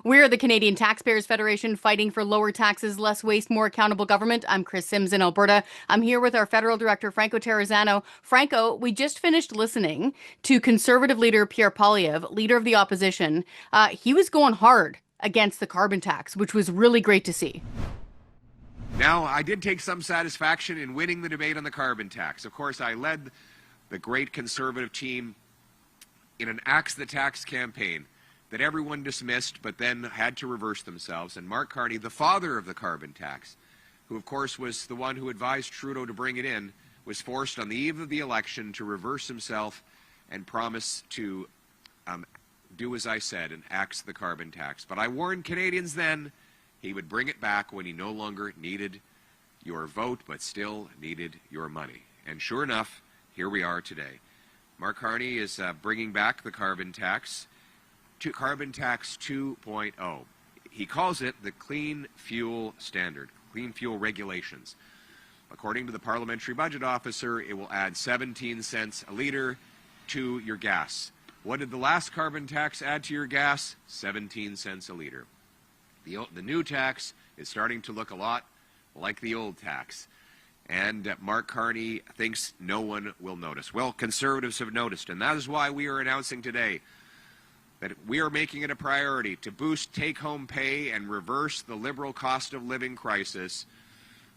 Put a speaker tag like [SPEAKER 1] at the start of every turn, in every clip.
[SPEAKER 1] We're the Canadian Taxpayers Federation fighting for lower taxes, less waste, more accountable government. I'm Chris Sims in Alberta. I'm here with our federal director, Franco Terrazzano. Franco, we just finished listening to Conservative leader Pierre Poilievre, leader of the opposition. He was going hard against the carbon tax, which was really great to see.
[SPEAKER 2] Now, I did take some satisfaction in winning the debate on the carbon tax. Of course, I led the great Conservative team in an Axe the Tax campaign that everyone dismissed but then had to reverse themselves. And Mark Carney, the father of the carbon tax, who of course was the one who advised Trudeau to bring it in, was forced on the eve of the election to reverse himself and promise to do as I said and axe the carbon tax. But I warned Canadians then he would bring it back when he no longer needed your vote but still needed your money. And sure enough, here we are today. Mark Carney is bringing back the carbon tax 2.0. He calls it the Clean Fuel Standard, Clean Fuel Regulations. According to the Parliamentary Budget Officer, it will add 17 cents a litre to your gas. What did the last carbon tax add to your gas? 17 cents a litre. The new tax is starting to look a lot like the old tax. And Mark Carney thinks no one will notice. Well, Conservatives have noticed, and that is why we are announcing today that we are making it a priority to boost take-home pay and reverse the Liberal cost of living crisis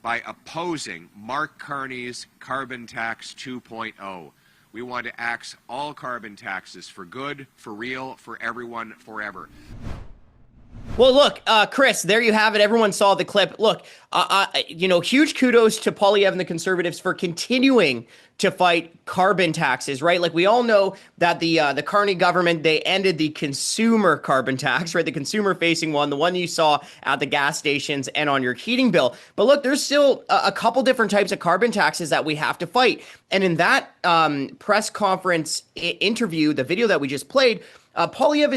[SPEAKER 2] by opposing Mark Carney's Carbon Tax 2.0. We want to axe all carbon taxes for good, for real, for everyone, forever.
[SPEAKER 3] Well, look, Chris, there you have it. Everyone saw the clip. Look, huge kudos to Poilievre and the Conservatives for continuing to fight carbon taxes, right? Like, we all know that the Carney government, they ended the consumer carbon tax, right? The consumer-facing one, the one you saw at the gas stations and on your heating bill. But look, there's still a couple different types of carbon taxes that we have to fight. And in that press conference interview, the video that we just played, Poilievre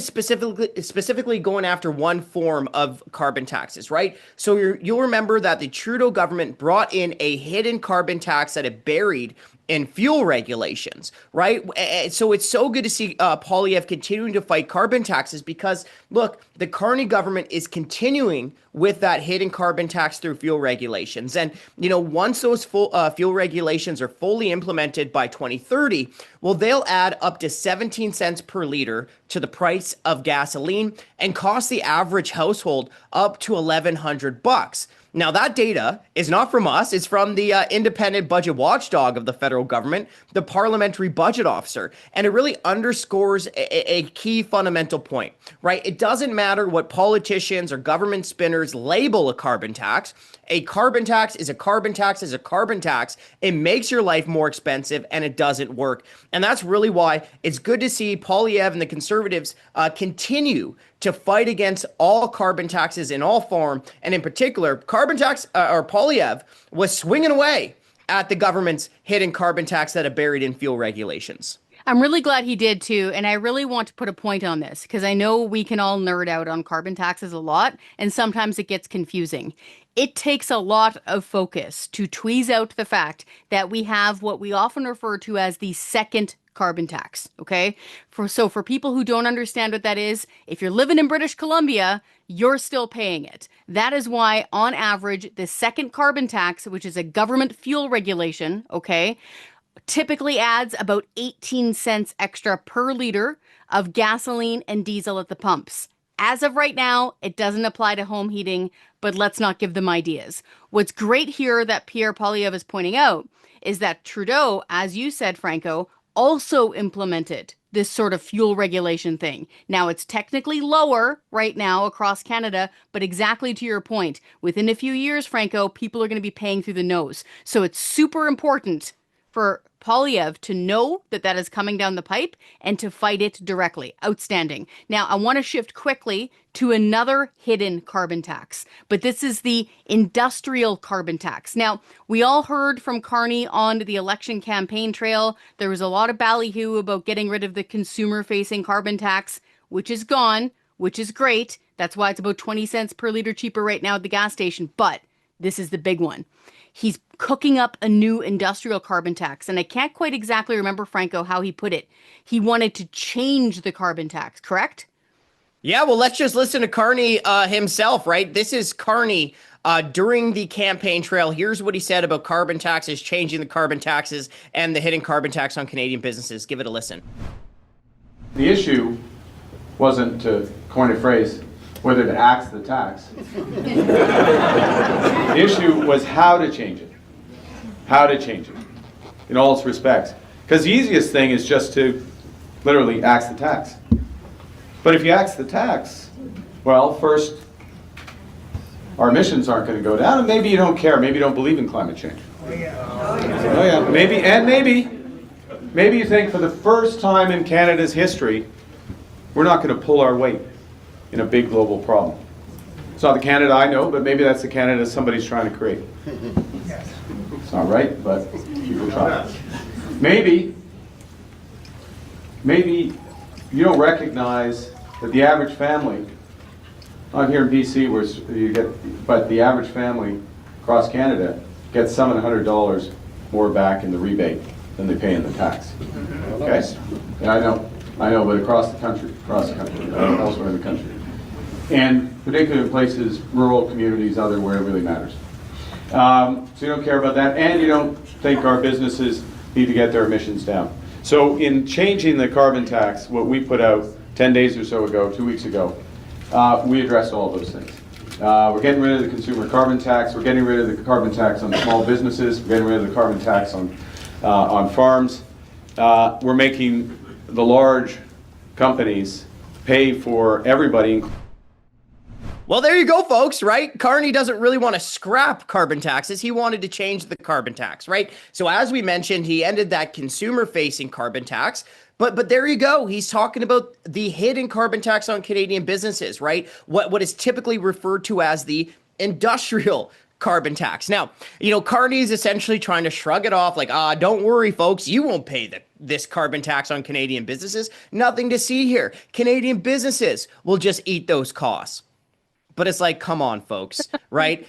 [SPEAKER 3] is specifically going after one form of carbon taxes, right? So you'll remember that the Trudeau government brought in a hidden carbon tax that it buried in fuel regulations, right? So it's so good to see Poilievre continuing to fight carbon taxes because, look, the Carney government is continuing with that hidden carbon tax through fuel regulations. And, once those fuel regulations are fully implemented by 2030, well, they'll add up to 17 cents per liter to the price of gasoline and cost the average household up to $1,100. Now, that data is not from us. It's from the independent budget watchdog of the federal government, the Parliamentary Budget Officer. And it really underscores a key fundamental point, right? It doesn't matter what politicians or government spinners label a carbon tax. A carbon tax is a carbon tax is a carbon tax. It makes your life more expensive and it doesn't work. And that's really why it's good to see Poilievre and the Conservatives continue to fight against all carbon taxes in all form. And in particular, carbon tax or Poilievre was swinging away at the government's hidden carbon tax that it buried in fuel regulations.
[SPEAKER 1] I'm really glad he did too, and I really want to put a point on this because I know we can all nerd out on carbon taxes a lot, and sometimes it gets confusing. It takes a lot of focus to tweeze out the fact that we have what we often refer to as the second carbon tax, okay? For people who don't understand what that is, if you're living in British Columbia, you're still paying it. That is why, on average, the second carbon tax, which is a government fuel regulation, okay, typically adds about 18 cents extra per liter of gasoline and diesel at the pumps. As of right now, it doesn't apply to home heating, but let's not give them ideas. What's great here that Pierre Poilievre is pointing out is that Trudeau, as you said, Franco, also implemented this sort of fuel regulation thing. Now, it's technically lower right now across Canada, but exactly to your point, within a few years, Franco, people are going to be paying through the nose. So it's super important for Poilievre to know that that is coming down the pipe and to fight it directly. Outstanding. Now, I want to shift quickly to another hidden carbon tax, but this is the industrial carbon tax. Now, we all heard from Carney on the election campaign trail. There was a lot of ballyhoo about getting rid of the consumer-facing carbon tax, which is gone, which is great. That's why it's about 20 cents per liter cheaper right now at the gas station. But this is the big one. He's cooking up a new industrial carbon tax. And I can't quite exactly remember, Franco, how he put it. He wanted to change the carbon tax, correct?
[SPEAKER 3] Yeah, well, let's just listen to Carney himself, right? This is Carney during the campaign trail. Here's what he said about carbon taxes, changing the carbon taxes, and the hidden carbon tax on Canadian businesses. Give it a listen.
[SPEAKER 4] The issue wasn't, to coin a phrase, whether to axe the tax. The issue was how to change it. How to change it in all its respects. Because the easiest thing is just to literally axe the tax. But if you axe the tax, well, first, our emissions aren't going to go down, and maybe you don't care. Maybe you don't believe in climate change. Oh yeah. Maybe you think for the first time in Canada's history, we're not going to pull our weight in a big global problem. It's not the Canada I know, but maybe that's the Canada somebody's trying to create. It's not right, but people try. Maybe you don't recognize that the average family, not here in BC where you get, but the average family across Canada gets $700 more back in the rebate than they pay in the tax. Okay? Yeah, I know, but across the country, elsewhere in the country. And particularly in places, rural communities, other where it really matters. So you don't care about that, and you don't think our businesses need to get their emissions down. So in changing the carbon tax, what we put out 10 days or so ago, 2 weeks ago, we addressed all those things. We're getting rid of the consumer carbon tax, we're getting rid of the carbon tax on small businesses, we're getting rid of the carbon tax on farms. We're making the large companies pay for everybody.
[SPEAKER 3] Well, there you go, folks, right? Carney doesn't really want to scrap carbon taxes. He wanted to change the carbon tax, right? So as we mentioned, he ended that consumer-facing carbon tax. But there you go. He's talking about the hidden carbon tax on Canadian businesses, right? What is typically referred to as the industrial carbon tax. Now, Carney is essentially trying to shrug it off like, don't worry, folks, you won't pay this carbon tax on Canadian businesses. Nothing to see here. Canadian businesses will just eat those costs. But it's like, come on, folks, right?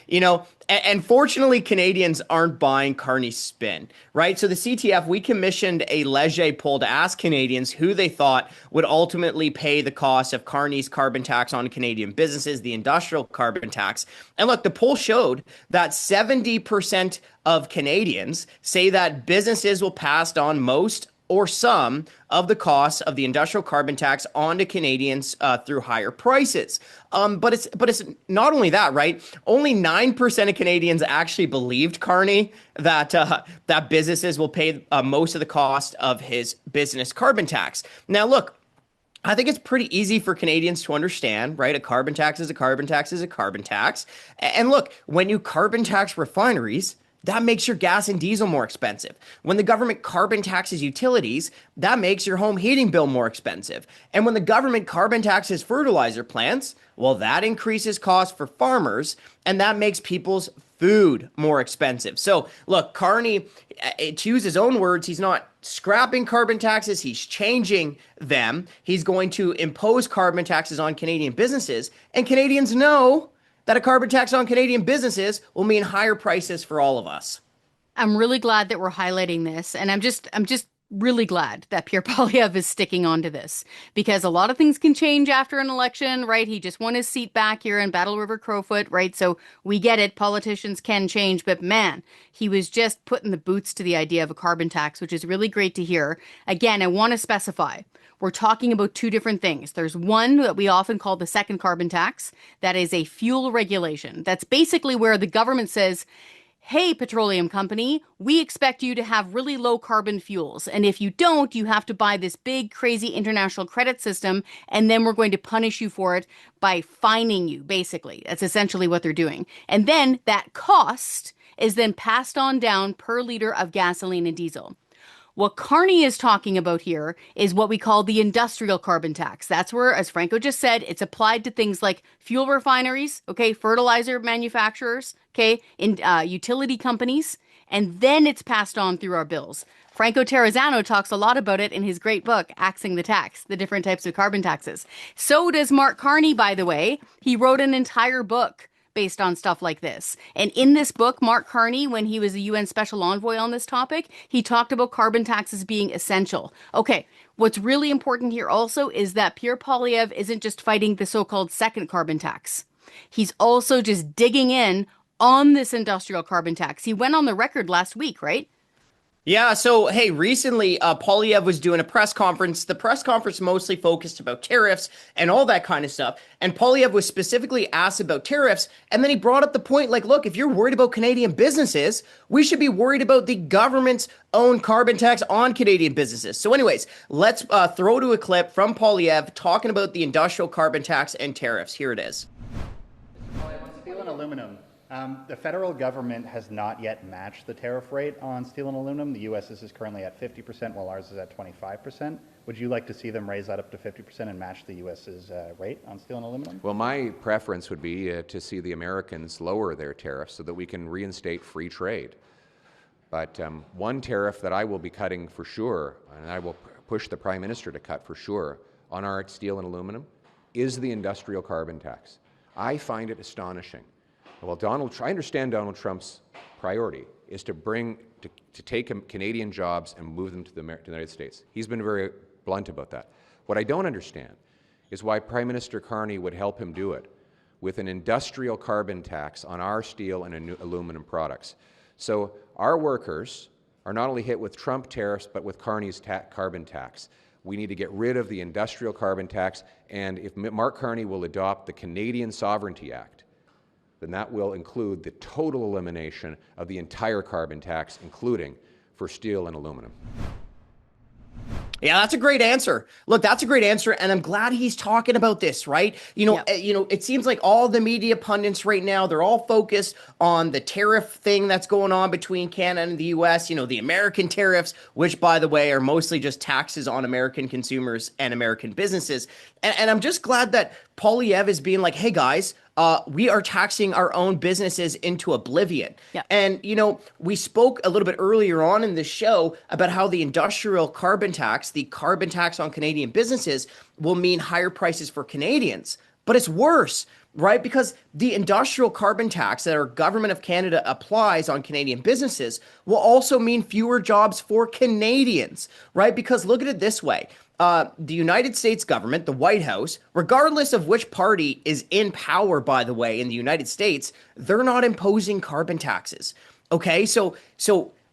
[SPEAKER 3] And fortunately, Canadians aren't buying Carney's spin, right? So the CTF, we commissioned a Leger poll to ask Canadians who they thought would ultimately pay the cost of Carney's carbon tax on Canadian businesses, the industrial carbon tax. And look, the poll showed that 70% of Canadians say that businesses will pass on most or some of the costs of the industrial carbon tax onto Canadians through higher prices. But it's not only that, right? Only 9% of Canadians actually believed Carney that businesses will pay most of the cost of his business carbon tax. Now, look, I think it's pretty easy for Canadians to understand, right? A carbon tax is a carbon tax is a carbon tax. And look, when you carbon tax refineries, that makes your gas and diesel more expensive. When the government carbon taxes utilities, that makes your home heating bill more expensive. And when the government carbon taxes fertilizer plants, well, that increases costs for farmers, and that makes people's food more expensive. So look, Carney, to use his own words, he's not scrapping carbon taxes, he's changing them. He's going to impose carbon taxes on Canadian businesses, and Canadians know that a carbon tax on Canadian businesses will mean higher prices for all of us.
[SPEAKER 1] I'm really glad that we're highlighting this, and I'm just really glad that Pierre Poilievre is sticking on to this, because a lot of things can change after an election, right? He just won his seat back here in Battle River Crowfoot, right? So we get it, politicians can change, but man, he was just putting the boots to the idea of a carbon tax, which is really great to hear. Again, I want to specify, we're talking about two different things. There's one that we often call the second carbon tax. That is a fuel regulation. That's basically where the government says, hey, petroleum company, we expect you to have really low carbon fuels. And if you don't, you have to buy this big, crazy international credit system, and then we're going to punish you for it by fining you, basically. That's essentially what they're doing. And then that cost is then passed on down per liter of gasoline and diesel. What Carney is talking about here is what we call the industrial carbon tax. That's where, as Franco just said, it's applied to things like fuel refineries, okay, fertilizer manufacturers, okay, utility companies, and then it's passed on through our bills. Franco Terrazzano talks a lot about it in his great book, Axing the Tax, the different types of carbon taxes. So does Mark Carney, by the way. He wrote an entire book based on stuff like this. And in this book, Mark Carney, when he was a UN special envoy on this topic, he talked about carbon taxes being essential. Okay, what's really important here also is that Pierre Poilievre isn't just fighting the so-called second carbon tax. He's also just digging in on this industrial carbon tax. He went on the record last week, right?
[SPEAKER 3] Yeah, so hey, recently Poilievre was doing a press conference. The press conference mostly focused about tariffs and all that kind of stuff. And Poilievre was specifically asked about tariffs, and then he brought up the point like, look, if you're worried about Canadian businesses, we should be worried about the government's own carbon tax on Canadian businesses. So anyways, let's throw to a clip from Poilievre talking about the industrial carbon tax and tariffs. Here it is.
[SPEAKER 5] Steel and aluminum. The federal government has not yet matched the tariff rate on steel and aluminum. The U.S. is currently at 50%, while ours is at 25%. Would you like to see them raise that up to 50% and match the U.S.'s rate on steel and aluminum?
[SPEAKER 6] Well, my preference would be to see the Americans lower their tariffs so that we can reinstate free trade. But one tariff that I will be cutting for sure, and I will push the Prime Minister to cut for sure, on our steel and aluminum, is the industrial carbon tax. I find it astonishing. Well, I understand Donald Trump's priority is to take Canadian jobs and move them to the United States. He's been very blunt about that. What I don't understand is why Prime Minister Carney would help him do it with an industrial carbon tax on our steel and aluminum products. So our workers are not only hit with Trump tariffs, but with Carney's carbon tax. We need to get rid of the industrial carbon tax, and if Mark Carney will adopt the Canadian Sovereignty Act, then that will include the total elimination of the entire carbon tax, including for steel and aluminum.
[SPEAKER 3] Yeah, that's a great answer. Look, that's a great answer, and I'm glad he's talking about this, right? It seems like all the media pundits right now, they're all focused on the tariff thing that's going on between Canada and the US, the American tariffs, which, by the way, are mostly just taxes on American consumers and American businesses. And I'm just glad that Poilievre is being like, hey, guys, we are taxing our own businesses into oblivion.
[SPEAKER 1] Yeah.
[SPEAKER 3] And, we spoke a little bit earlier on in this show about how the industrial carbon tax, the carbon tax on Canadian businesses, will mean higher prices for Canadians. But it's worse, right? Because the industrial carbon tax that our government of Canada applies on Canadian businesses will also mean fewer jobs for Canadians, right? Because look at it this way. The United States government, the White House, regardless of which party is in power, by the way, in the United States, they're not imposing carbon taxes. Okay, so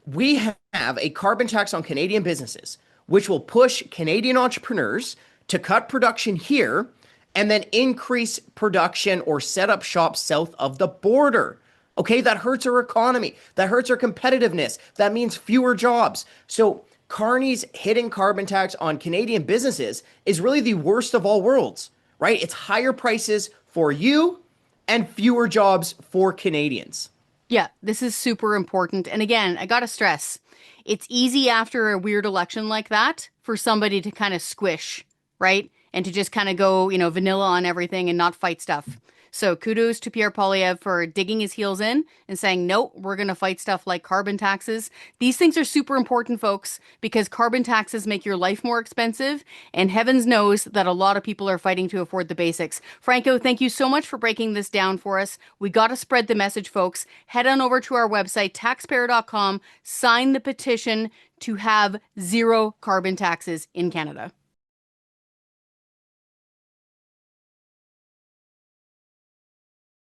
[SPEAKER 3] we have a carbon tax on Canadian businesses, which will push Canadian entrepreneurs to cut production here and then increase production or set up shop south of the border. Okay, that hurts our economy. That hurts our competitiveness. That means fewer jobs. So Carney's hidden carbon tax on Canadian businesses is really the worst of all worlds, right? It's higher prices for you and fewer jobs for Canadians.
[SPEAKER 1] Yeah, this is super important. And again, I got to stress, it's easy after a weird election like that for somebody to kind of squish, right? And to just kind of go, vanilla on everything and not fight stuff. So kudos to Pierre Poilievre for digging his heels in and saying, no, we're going to fight stuff like carbon taxes. These things are super important, folks, because carbon taxes make your life more expensive. And heavens knows that a lot of people are fighting to afford the basics. Franco, thank you so much for breaking this down for us. We got to spread the message, folks. Head on over to our website, taxpayer.com, sign the petition to have zero carbon taxes in Canada.